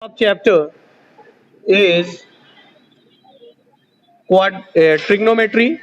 Of chapter is trigonometry.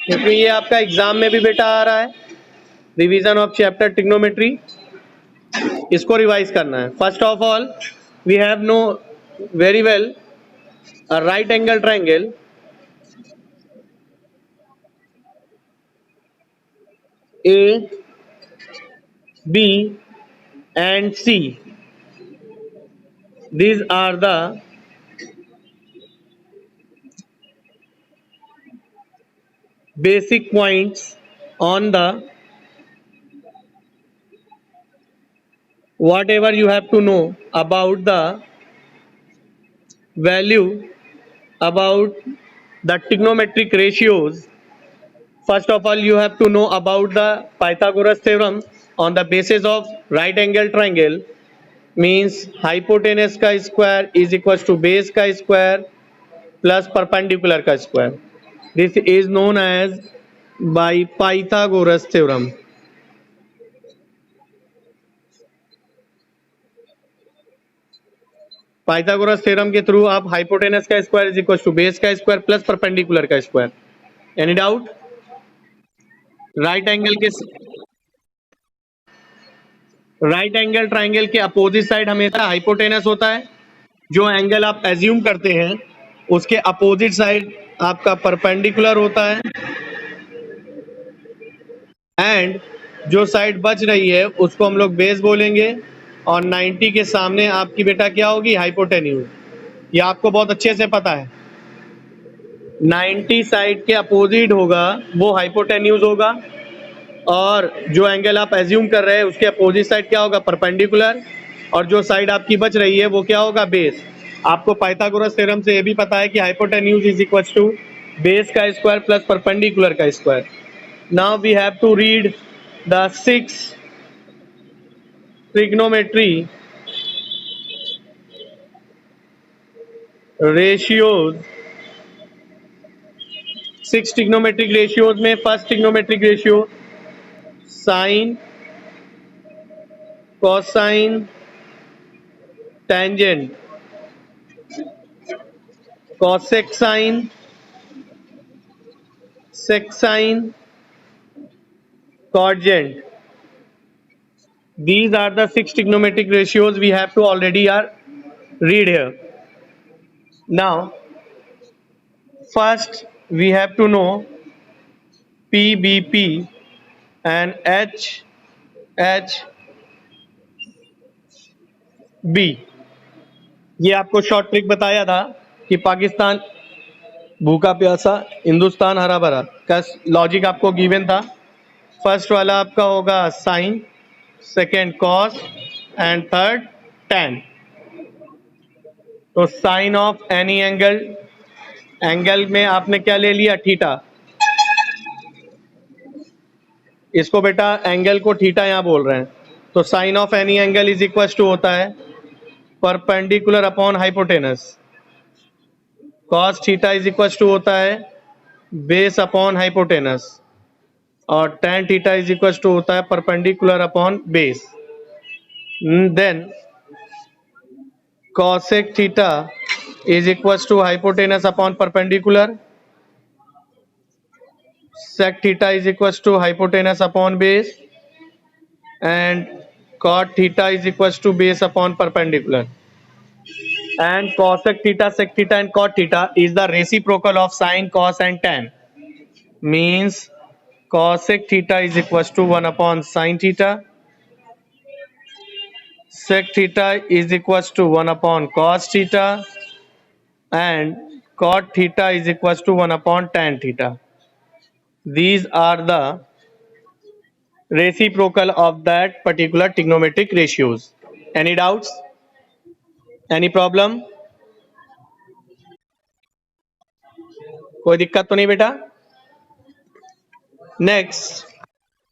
क्योंकि ये आपका एग्जाम में भी बेटा आ रहा है, रिवीजन ऑफ चैप्टर ट्रिग्नोमेट्री। इसको रिवाइज करना है। First of all we have know very well a right angle triangle A, B and C. These are the basic points on the whatever you have to know about the value about the trigonometric ratios. First of all, you have to know about the Pythagoras theorem on the basis of right angle triangle. Means hypotenuse का square is equals to base का square plus perpendicular का square. This is known as by Pythagoras theorem. Pythagoras theorem के through आप hypotenuse का square is equal to base का square plus perpendicular का square. Any doubt? Right angle triangle के opposite side हमेशा hypotenuse होता है. जो एंगल आप एज्यूम करते हैं उसके अपोजिट साइड आपका परपेंडिकुलर होता है, एंड जो साइड बच रही है उसको हम लोग बेस बोलेंगे, और 90 के सामने आपकी बेटा क्या होगी? हाइपोटेन्यूज. ये आपको बहुत अच्छे से पता है. 90 साइड के अपोजिट होगा वो हाइपोटेन्यूज होगा, और जो एंगल आप एज्यूम कर रहे हैं उसके अपोजिट साइड क्या होगा? परपेंडिकुलर. और जो साइड आपकी बच रही है वो क्या होगा? बेस. आपको पाइथागोरस थ्योरम से ये भी पता है कि hypotenuse is equal to base का स्क्वायर प्लस परपेंडिकुलर का square. Now we have to read the 6 trigonometry ratios. 6 trigonometric ratios में first trigonometric ratio sine, cosine, tangent, cosec sine, sec sine, cotangent. These are the 6 trigonometric ratios we have to already read here. Now first we have to know PBP and HHB. ये आपको short trick बताया था कि पाकिस्तान भूखा प्यासा, हिंदुस्तान हरा भरा का लॉजिक आपको गिवन था. फर्स्ट वाला आपका होगा sine, second cos and third tan. तो sine of any angle, angle में आपने क्या ले लिया? थीटा. इसको बेटा एंगल को थीटा यहां बोल रहे हैं. तो sine of any angle is equal to होता है perpendicular upon hypotenuse. Cos theta is equal to होता है बेस अपॉन हाइपोटेनस, और tan theta is equal to होता है perpendicular upon base. Then cosec theta is equal to hypotenuse upon perpendicular, sec theta is equal to hypotenuse upon base, and cot theta is equal to base upon perpendicular. And cosec theta, sec theta and cot theta is the reciprocal of sin, cos and tan. Means cosec theta is equals to 1 upon sin theta, sec theta is equals to 1 upon cos theta, and cot theta is equals to 1 upon tan theta. These are the reciprocal of that particular trigonometric ratios. Any doubts? Any problem? कोई दिक्कत तो नहीं बेटा? Next,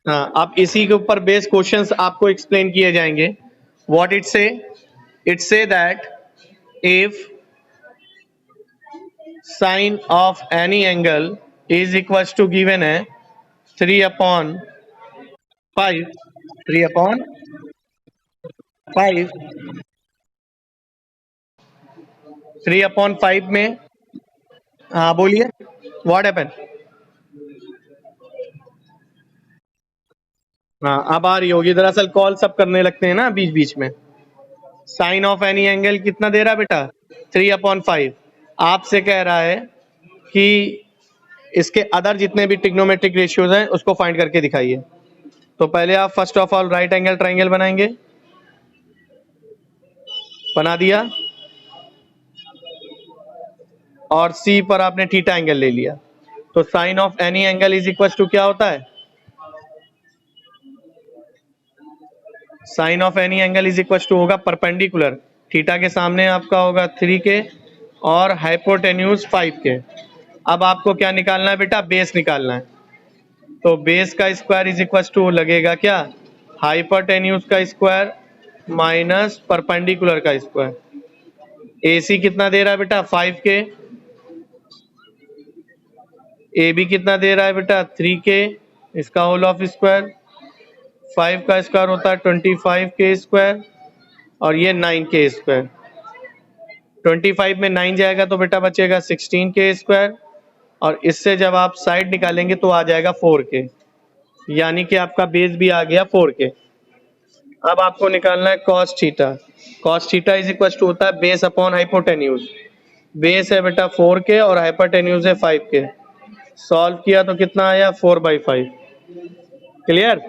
अब इसी के ऊपर base questions आपको एक्सप्लेन किए जाएंगे. What it say? It say that if sine of any angle is equal to given है 3/5, 3/5, 3/5 में, हाँ बोलिए, व्हाट हैपन? हाँ अब आ रही होगी, दरअसल कॉल सब करने लगते हैं ना बीच बीच में। साइन ऑफ एनी एंगल कितना दे रहा है बेटा? 3/5। आपसे कह रहा है कि इसके अदर जितने भी ट्रिग्नोमेट्रिक रेशियोज हैं उसको फाइंड करके दिखाइए। तो पहले आप first of all right angle triangle बनाएंगे। बना दिया, और सी पर आपने थीटा एंगल ले लिया। तो sine of any angle is equal to क्या होता है? Sine of any angle is equal to होगा परपेंडिकुलर, थीटा के सामने आपका होगा 3 के और हाइपोटेन्यूज 5 के। अब आपको क्या निकालना है बेटा? बेस निकालना है। तो बेस का स्क्वायर इज इक्वल टू लगेगा क्या? हाइपोटेन्यूज का स्क्वायर माइनस परपेंडिकुलर का स्क्वायर। AC कितना दे रहा है बेटा? 5 के। AB कितना दे रहा है बेटा? 3 के। इसका होल ऑफ स्क्वायर, 5 का स्क्वायर होता है 25 के स्क्वायर, और ये 9 के स्क्वायर। 25 में 9 जाएगा तो बेटा बचेगा 16 के स्क्वायर, और इससे जब आप साइड निकालेंगे तो आ जाएगा 4 के, यानी कि आपका बेस भी आ गया 4 के। अब आपको निकालना है cos theta. Cos theta is equal to होता है बेस अपॉन हाइपोटेन्यूज। बेस है बेटा 4 के और हाइपोटेन्यूज है 5 के। सॉल्व किया तो कितना आया? 4/5। Clear?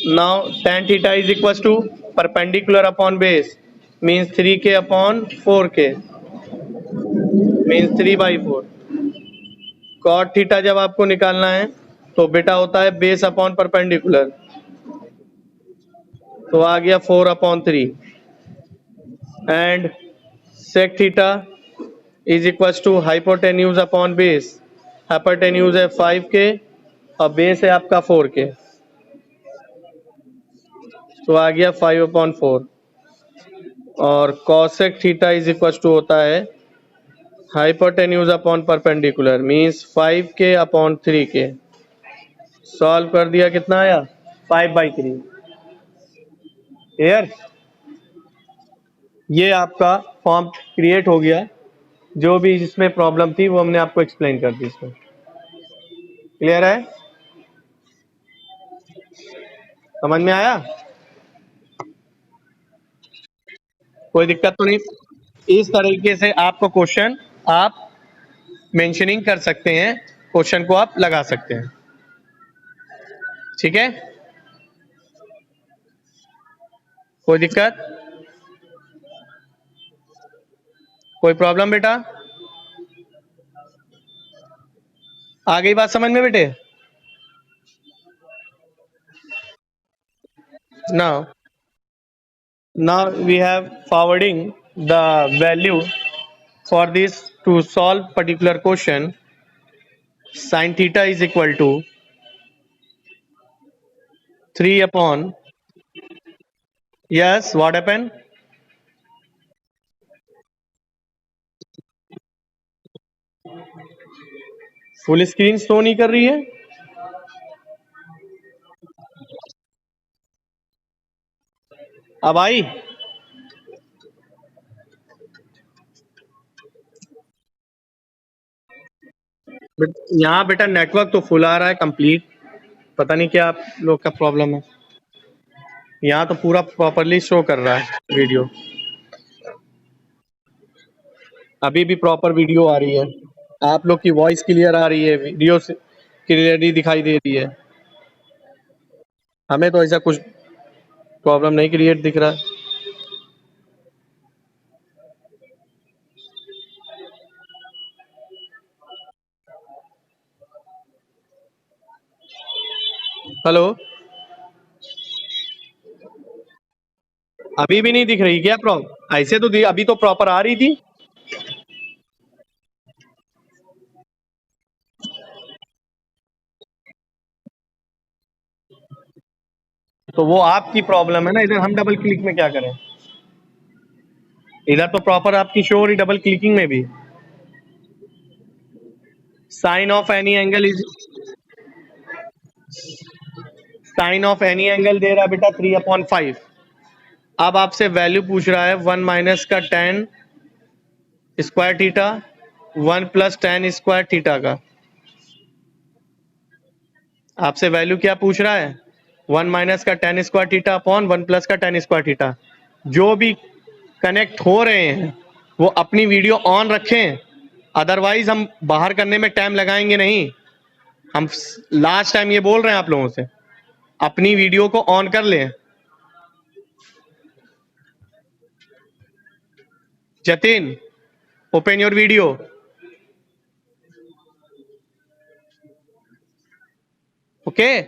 Now tan theta is equal to perpendicular upon base means 3 के अपॉन 4 के मीन्स 3/4। कॉट थीटा जब आपको निकालना है तो बेटा होता है बेस अपॉन परपेंडिकुलर, तो आ गया 4/3। And sec theta is equal to hypotenuse upon base. Hypotenuse है 5 के और बेस है आपका 4 के, तो आ गया 5/4। और cosec theta is equal to होता है हाइपोटेन्यूज अपॉन परपेंडिकुलर मीन्स 5 के अपॉन 3 के। सॉल्व कर दिया, कितना आया? 5/3। क्लियर? ये आपका फॉर्म क्रिएट हो गया। जो भी इसमें प्रॉब्लम थी वो हमने आपको एक्सप्लेन कर दी इसमें। क्लियर है? समझ में आया? कोई दिक्कत तो नहीं? इस तरीके से आपको क्वेश्चन आप मेंशनिंग कर सकते हैं, क्वेश्चन को आप लगा सकते हैं। ठीक है? कोई दिक्कत, कोई प्रॉब्लम बेटा? आ गई बात समझ में बेटे? Now now we have forwarding the value for this to solve particular question. Sin theta is equal to 3 upon, yes, what happened? Full screen show नहीं कर रही है? अब आई? यहाँ बेटा नेटवर्क तो फुल आ रहा है कंप्लीट, पता नहीं क्या आप लोग का प्रॉब्लम है। यहाँ तो पूरा प्रॉपरली शो कर रहा है वीडियो, अभी भी प्रॉपर वीडियो आ रही है, आप लोग की वॉइस क्लियर आ रही है, वीडियो क्लियरली दिखाई दे रही है। हमें तो ऐसा कुछ प्रॉब्लम नहीं क्रिएट दिख रहा है। हेलो, अभी भी नहीं दिख रही क्या प्रॉब्लम? ऐसे तो अभी तो प्रॉपर आ रही थी। तो वो आपकी प्रॉब्लम है ना, इधर हम डबल क्लिक में क्या करें? इधर तो प्रॉपर आपकी शो हो रही डबल क्लिकिंग में भी। Sine of any angle is, sine of any angle दे रहा है बेटा 3/5। अब आपसे वैल्यू पूछ रहा है 1 माइनस का tan square theta 1 plus tan square theta का। आपसे वैल्यू क्या पूछ रहा है? 1 माइनस का tan square theta upon 1 plus का tan स्क्वायर थीटा। जो भी कनेक्ट हो रहे हैं वो अपनी वीडियो ऑन रखें, अदरवाइज हम बाहर करने में टाइम लगाएंगे नहीं। हम लास्ट टाइम ये बोल रहे हैं आप लोगों से, अपनी वीडियो को ऑन कर लें। Jatin, open your video. Okay